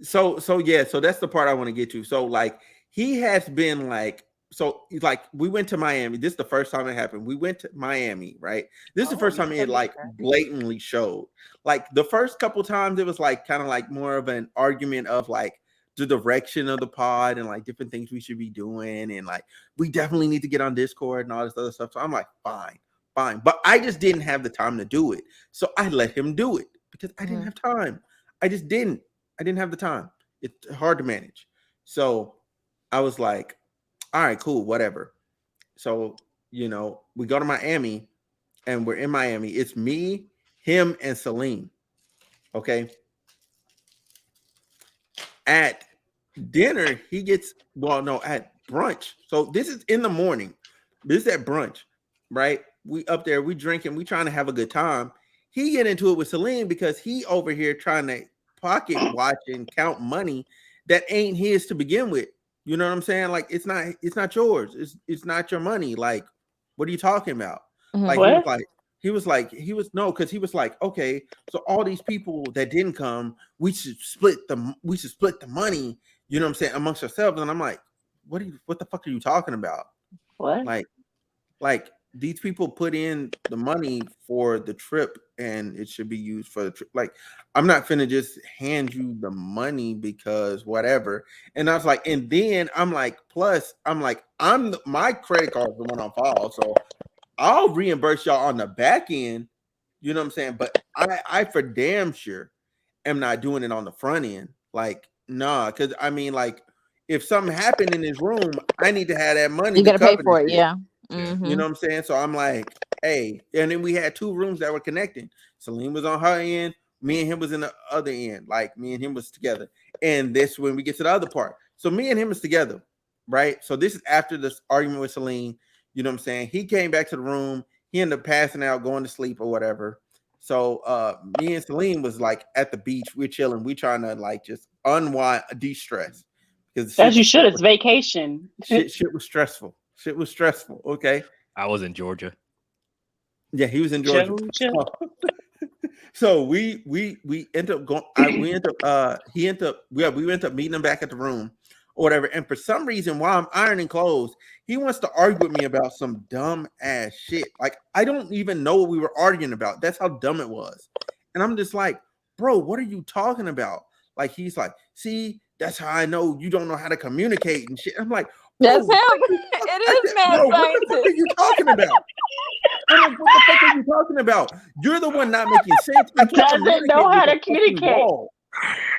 So that's the part I want to get to. So he has been we went to Miami. This is the first time it happened. We went to Miami, right? This is the first time it blatantly showed. The first couple times it was kind of more of an argument of the direction of the pod and different things we should be doing, and we definitely need to get on Discord and all this other stuff. So I'm like, fine. But I just didn't have the time to do it. So I let him do it because I didn't have time. I just didn't. I didn't have the time. It's hard to manage. So I was like, all right, cool, whatever. So, we go to Miami and we're in Miami. It's me, him, and Celine. Okay. At dinner, he gets at brunch. So this is in the morning. This is at brunch, right? We up there, we drinking, we trying to have a good time. He get into it with Celine because he over here trying to pocket watch and count money that ain't his to begin with. You know what I'm saying? Like it's not yours. It's not your money. Like, what are you talking about? Like What? he was no, because he was like, okay, so all these people that didn't come, we should split the money, you know what I'm saying, amongst ourselves. And I'm like, what the fuck are you talking about? What? Like these people put in the money for the trip and it should be used for the trip. Like, I'm not finna just hand you the money because whatever. And I was like, and then I'm like, plus I'm like, my credit card is the one on file, so I'll reimburse y'all on the back end. You know what I'm saying? But I for damn sure am not doing it on the front end. Like, nah, because I mean, like, if something happened in this room, I need to have that money You to gotta pay cover this for it, shit. yeah. You know what I'm saying? So I'm like, hey, and then we had 2 rooms that were connecting. Celine was on her end, me and him was in the other end. Like, me and him was together. And this when we get to the other part. So me and him is together, right? So this is after this argument with Celine. You know what I'm saying? He came back to the room. He ended up passing out, going to sleep or whatever. So me and Celine was like at the beach. We're chilling. We trying to like just unwind, de-stress. Because As you should. It's vacation. Shit was stressful. Shit was stressful. Okay. I was in Georgia. Yeah, he was in Georgia. So we end up going. We end up. He ended up. Yeah, we ended up meeting him back at the room, or whatever. And for some reason, while I'm ironing clothes, he wants to argue with me about some dumb ass shit. Like, I don't even know what we were arguing about. That's how dumb it was. And I'm just like, bro, what are you talking about? Like, he's like, see, that's how I know you don't know how to communicate and shit. I'm like, that's him. It is mad bro, scientist. what the fuck are you talking about? I'm like, what the fuck are you talking about? You're the one not making sense. I can't Doesn't know how to communicate.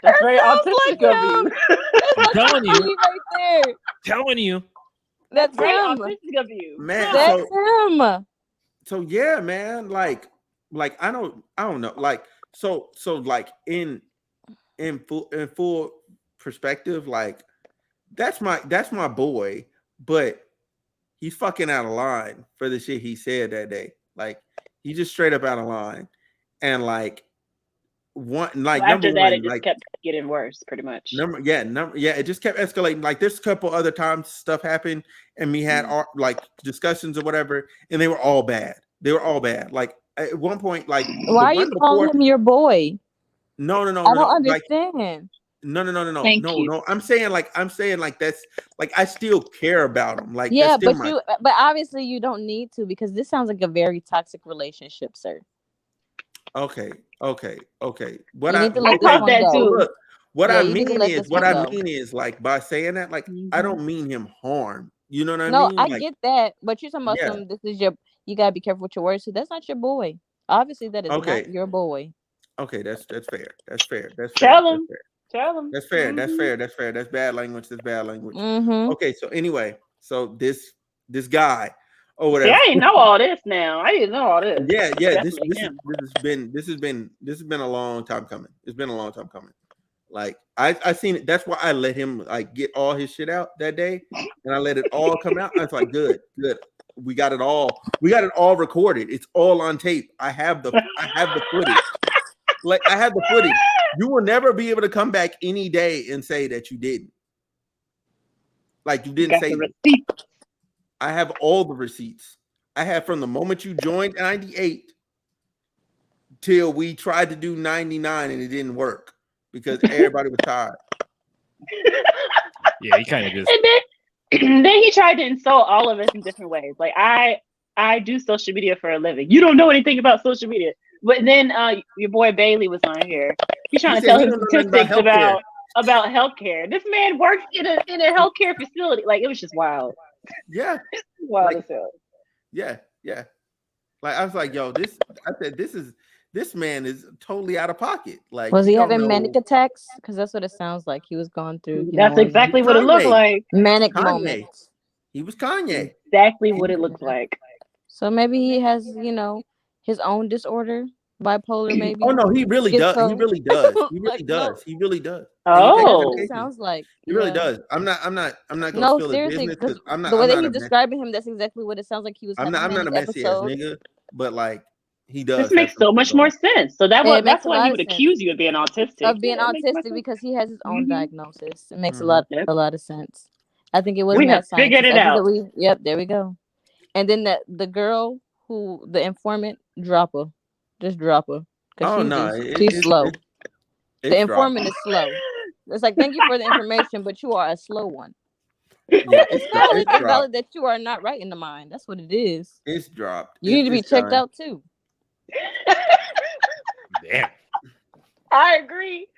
That's very autistic of you. I'm telling you. Right there. Telling you. That's very him. autistic of you. Man, That's him. So yeah, man, like I don't know. Like, so like in full perspective, like that's my boy, but he's fucking out of line for the shit he said that day. Like, he just straight up out of line. And like after that, it just kept getting worse, pretty much. It just kept escalating. Like, there's a couple other times stuff happened and we had like discussions or whatever, and they were all bad. Like, at one point, like, why are you calling him your boy? No. I don't understand. Like, no. I'm saying like that's like, I still care about him. Like, yeah, that's but obviously you don't need to, because this sounds like a very toxic relationship, sir. Okay. What I thought that too. Look, what I mean is like, by saying that, like, I don't mean him harm. You know what I mean? No, I like, get that, but you're talking about some. This is you gotta be careful with your words. So that's not your boy. Obviously, that is not your boy. Okay, that's fair. Tell him. That's fair. That's bad language. Okay, so anyway, so this guy or whatever. See, I didn't know all this now. I didn't know all this. Yeah. This has been a long time coming. It's been a long time coming. Like, I seen it. That's why I let him like get all his shit out that day, and I let it all come out. I was like, good. We got it all. Recorded. It's all on tape. I have the footage. Like, I have the footage. You will never be able to come back any day and say that you didn't. Like, you didn't say that. I have all the receipts. I have from the moment you joined 98 till we tried to do 99 and it didn't work because everybody was tired. Yeah, he kind of just. And then he tried to insult all of us in different ways. Like, I do social media for a living. You don't know anything about social media. But then your boy Bailey was on here. He's trying to tell him statistics about healthcare. This man works in a healthcare facility. Like, it was just wild. Yeah. Wild as hell. Yeah. Like, I was like, yo, this man is totally out of pocket. Like, was he having manic attacks? Because that's what it sounds like. He was going through. That's exactly what it looked like. Manic moments. He was Kanye. Exactly what it looks like. So maybe he has, his own disorder. bipolar, maybe. Oh no, he really does. He Schizo. really does. He really Like, no. does. He really does. And you take Oh, That's what it medication. sounds like. He really Yeah. does. I'm not gonna No, spill his seriously, business because because I'm the way that not he's a mess. describing him, that's exactly what it sounds like he was having I'm not a manic messy ass episodes. nigga, but like he this does have makes some so shit much going. more sense. So It makes that's a why lot he of would sense accuse you of being autistic. of being Yeah, that makes much autistic sense. because he has his own Mhm. diagnosis. It makes Mhm. Yep. a lot of sense. I think it was We have mad figured scientist. it I think out. that yep, there we go. And then the girl who the informant, drop her. Just drop her. Because Oh no, she's slow. The it's informant dropped. is slow. It's like, thank you for the information, but you are a slow one. Yeah, It's valid. it's It's dropped. valid that you are not right in the mind. That's what it is. It's dropped. You need to be It's checked done. out too. Damn. I agree.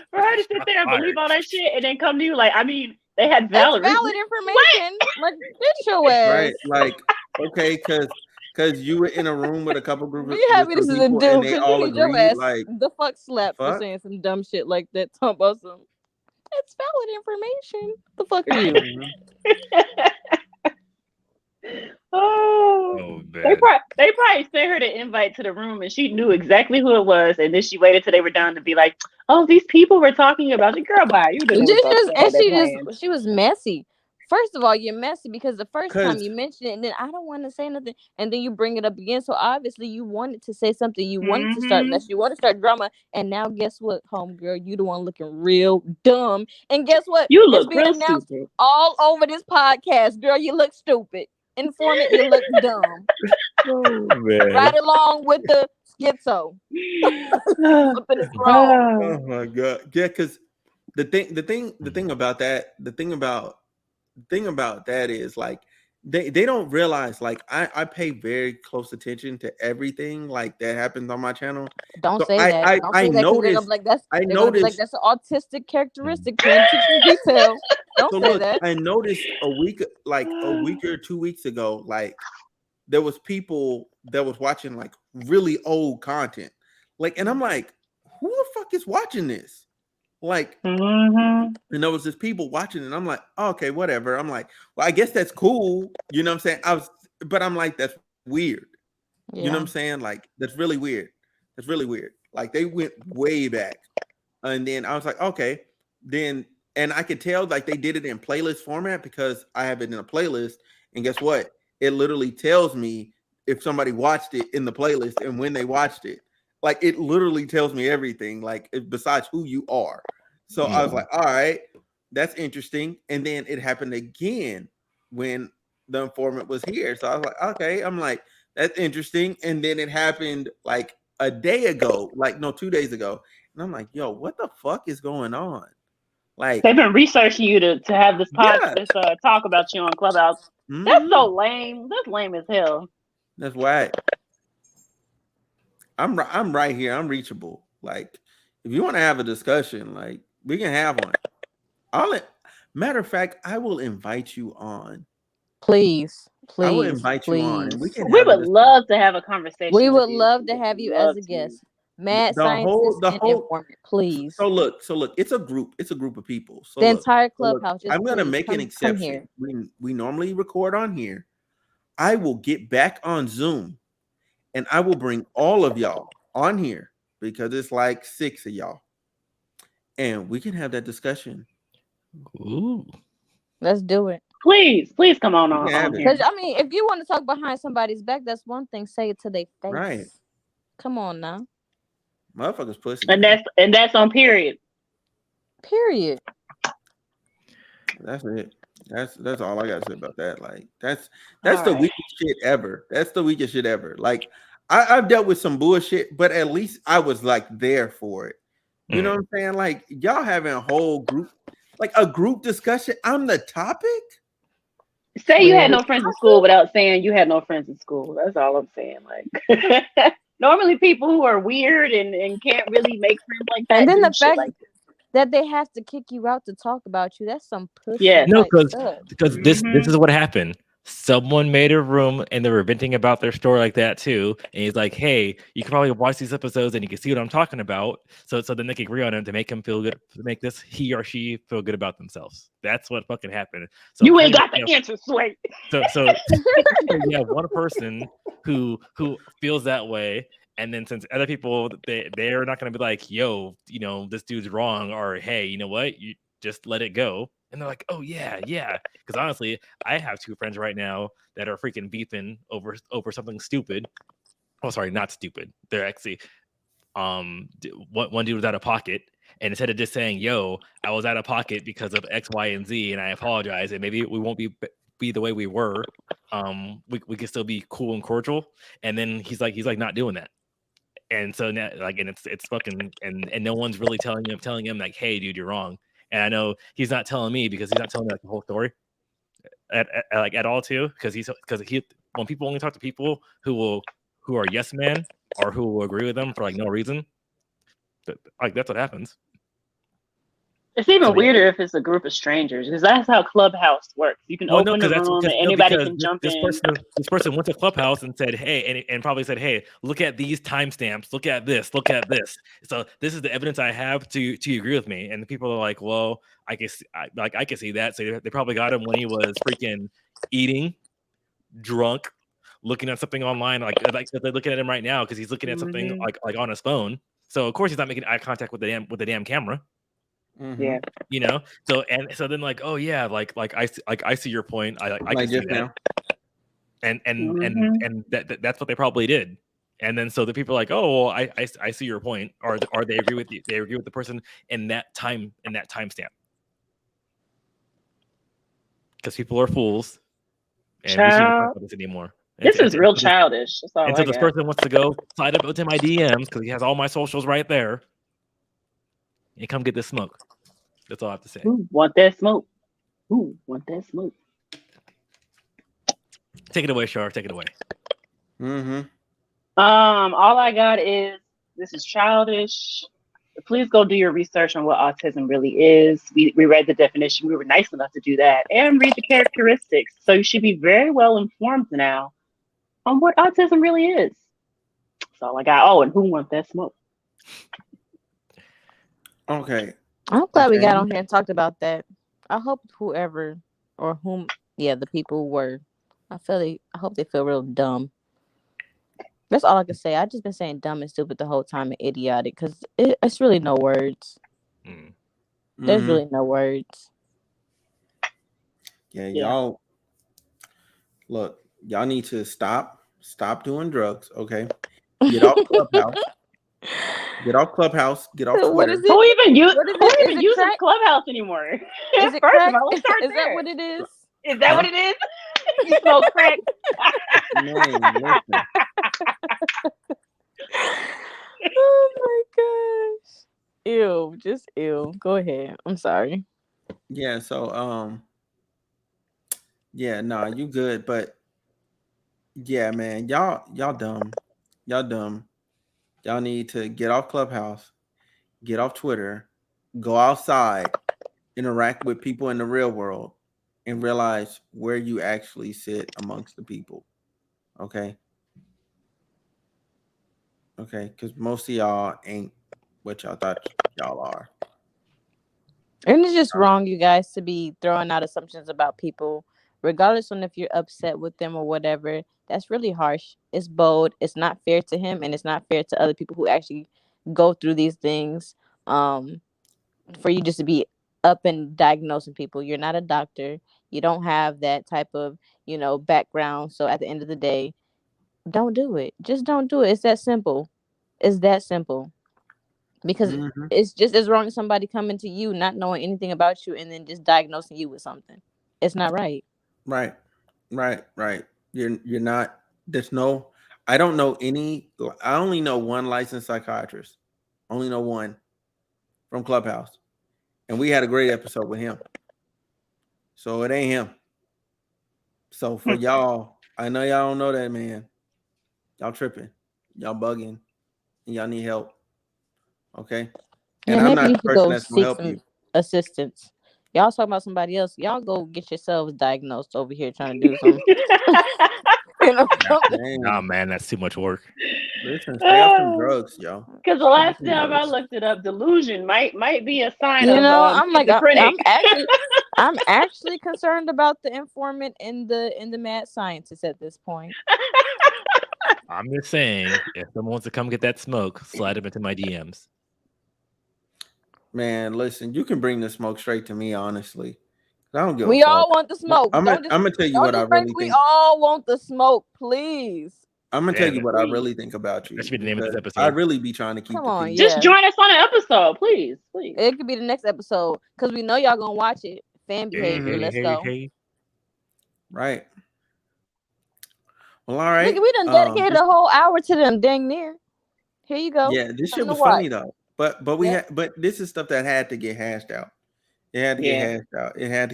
For her to sit there and believe all that shit and then come to you like, I mean, they had It's valid reason. valid information. Like, get your ass. Right, like okay, because you were in a room with a couple group Be with happy some this is a people dude, and they because all you need your agreed. ass Like the fuck slapped for fuck. saying some dumb shit like that. Talking about some. It's valid information. The fuck are you? Mhm. Oh, Oh they man. probably sent her the invite to the room and she knew exactly who it was, and then she waited till they were done to be like, "Oh, these people were talking about you, girl. Bye. You didn't even She was messy. First of all, you're messy because the first time Cause you mentioned it, and then I don't want to say nothing, and then you bring it up again. So obviously you wanted to say something. You wanted to start mess. You want to start drama, and now guess what, homegirl? You the one looking real dumb. And guess what? You It's look being real announced stupid. all over this podcast, girl. You look stupid. Informant, you look dumb. Oh man. Right along with the schizo. Something is wrong. oh my god, yeah. Cause the thing about that, the thing about that is like they don't realize like I pay very close attention to everything like that happens on my channel. Don't So say that. Don't I say that, because they're gonna noticed be like that's. I They're gonna be like noticed. that's an autistic characteristic. Paying attention to detail. Don't So say look, that. I noticed a week or 2 weeks ago, like there was people that was watching like really old content, like, and I'm like, who the fuck is watching this? Like, Mm-hmm. and there was just people watching, and I'm like, oh, okay, whatever. I'm like, well, I guess that's cool. You know what I'm saying? But I'm like, that's weird. You know what Yeah. I'm saying? Like, that's really weird. That's really weird. Like, they went way back. And then I was like, okay. Then, and I could tell like they did it in playlist format because I have it in a playlist. And guess what? It literally tells me if somebody watched it in the playlist and when they watched it. Like, it literally tells me everything, like, besides who you are. So I was like, all right, that's interesting. And then it happened again when the informant was here. So I was like, okay, I'm like, that's interesting. And then it happened like a day ago, like no, 2 days ago. And I'm like, yo, what the fuck is going on? Like, They've been researching you to have this yeah, talk about you on Clubhouse. That's so lame. That's lame as hell. that's why I'm right here. I'm reachable. Like, if you want to have a discussion, like, we can have one. Matter of fact, I will invite you on. Please, I will please, invite you on, and we please. can We have a would discussion. love to have a conversation We with would you. love We to would have you as love a to. guest. Mad The whole, scientist and informant, please. so look, it's a group of people. So The look, entire so look, Clubhouse. Just I'm gonna please make an come exception. here. We normally record on here. I will get back on Zoom, and I will bring all of y'all on here because it's like 6 of y'all, and we can have that discussion. Ooh. Let's do it. Please come on We can have it. here. Because I mean, if you want to talk behind somebody's back, that's one thing. Say it to their face. Right. Come on now. Motherfuckers pussy. And man. that's on period. Period. That's it. That's all I gotta say about that. Like, that's All the right. weakest shit ever. That's the weakest shit ever. Like, I've dealt with some bullshit, but at least I was like there for it. You know what I'm saying? Like, y'all having a whole group, like a group discussion. I'm the topic. Say you had no friends in school without saying you had no friends in school. That's all I'm saying. Like, normally people who are weird and can't really make friends like that. And then do the shit fact like that they have to kick you out to talk about you, that's some pussy Yes. No, type stuff. because this is what happened. Someone made a room and they were venting about their story like that too. And he's like, hey, you can probably watch these episodes and you can see what I'm talking about. So then they can agree on him to make him feel good, to make this he or she feel good about themselves. That's what fucking happened. So you ain't got the answer, Sway. So you have one person who feels that way, And then since other people, they're not going to be like, yo, this dude's wrong, or hey, you know what, you just let it go. And they're like, oh yeah. Because honestly, I have two friends right now that are freaking beefing over something stupid. Oh, sorry, not stupid. They're actually one dude was out of pocket, and instead of just saying, yo, I was out of pocket because of X, Y, and Z, and I apologize, and maybe we won't be the way we were, we can still be cool and cordial. And then he's like not doing that. And so now, like, and it's fucking, and no one's really telling him like, hey dude, you're wrong. And I know he's not telling me because he's not telling me like the whole story at all too, because when people only talk to people who are yes men or who will agree with them for like no reason, like that's what happens. It's even weirder if it's a group of strangers, because that's how Clubhouse works. You can open the room and anybody can jump in. This person went to Clubhouse and said, hey, and probably said, hey, look at these timestamps, look at this. So this is the evidence I have to agree with me. And the people are like, well, I can see that. So they probably got him when he was freaking eating, drunk, looking at something online, like they're looking at him right now because he's looking at something like on his phone. So of course he's not making eye contact with the damn camera. Yeah, So then like, oh yeah, like I see your point. I can see that. Now. And that's what they probably did. And then so the people are like, oh, well, I see your point, or they agree with you. They agree with the person in that timestamp. Because people are fools, and we shouldn't talk about this anymore. This is real childish. That's all and so this person wants to go slide up into my DMs because he has all my socials right there. And come get this smoke. That's all I have to say. Ooh, want that smoke? Ooh, want that smoke? Take it away, Shar. Take it away. All I got is this is childish. Please go do your research on what autism really is. We read the definition. We were nice enough to do that, and read the characteristics. So you should be very well informed now on what autism really is. That's all I got. Oh, and who wants that smoke? Okay. I'm glad we got on here and talked about that. I hope whoever or whom, the people were, I hope they feel real dumb. That's all I can say. I've just been saying dumb and stupid the whole time and idiotic because it's really no words. There's really no words. Yeah, y'all. Look, y'all need to stop doing drugs. Okay, get off Clubhouse. Get off Clubhouse. Get off Twitter. What is it? Who even uses Clubhouse anymore? Is it crack? Is that what it is? Is that what it is? You smoke crack? Man, listen. Oh my gosh. Ew. Just ew. Go ahead. I'm sorry. Yeah, so you good, but yeah, man, y'all dumb. Y'all dumb. Y'all need to get off Clubhouse, get off Twitter, go outside, interact with people in the real world, and realize where you actually sit amongst the people. Okay? Okay, because most of y'all ain't what y'all thought y'all are. And it's just wrong, you guys, to be throwing out assumptions about people, regardless on if you're upset with them or whatever. That's really harsh. It's bold. It's not fair to him, and it's not fair to other people who actually go through these things. For you just to be up and diagnosing people. You're not a doctor. You don't have that type of, background. So at the end of the day, don't do it. Just don't do it. It's that simple. It's that simple. Because it's just as wrong as somebody coming to you not knowing anything about you and then just diagnosing you with something. It's not right. Right. You're not. There's no. I don't know any. I only know one licensed psychiatrist. Only know one from Clubhouse, and we had a great episode with him. So it ain't him. So for y'all, I know y'all don't know that man. Y'all tripping. Y'all bugging. And y'all need help. Okay. And I'm not the person that's gonna help you. Assistance. Y'all talking about somebody else. Y'all go get yourselves diagnosed over here trying to do something. Nah, man, that's too much work. Listen, stay off some drugs, y'all. Because the last time I looked it up, delusion might be a sign of I'm like I'm actually concerned about the informant and the mad scientist at this point. I'm just saying, if someone wants to come get that smoke, slide them into my DMs. Man, listen, you can bring the smoke straight to me, honestly. I don't give We a fuck. all want the smoke. I'm gonna tell you what I really We think. all want the smoke, please. I'm gonna tell Damn you it. what I really think about you. That should be the name of this Because I episode. really be trying to keep Come the on, peace. Just yeah. join us on an episode, please. It could be the next episode because we know y'all gonna watch it. Fan behavior. Let's go. Right. Well, all right. Nigga, we done dedicated a whole hour to them. Dang near. Here you go. Yeah, this shit Something to was funny watch. though. But we Yep. but this is stuff that had to get hashed out. It had to get hashed out. It had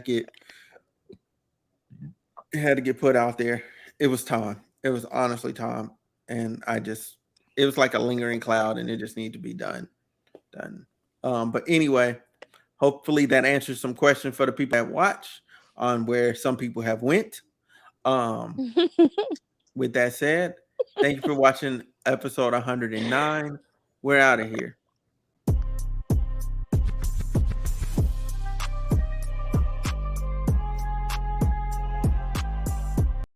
to get put out there. It was time. It was honestly time. And it was like a lingering cloud and it just needed to be done. But anyway, hopefully that answers some questions for the people that watch on where some people have went. With that said, thank you for watching episode 109. We're out of here.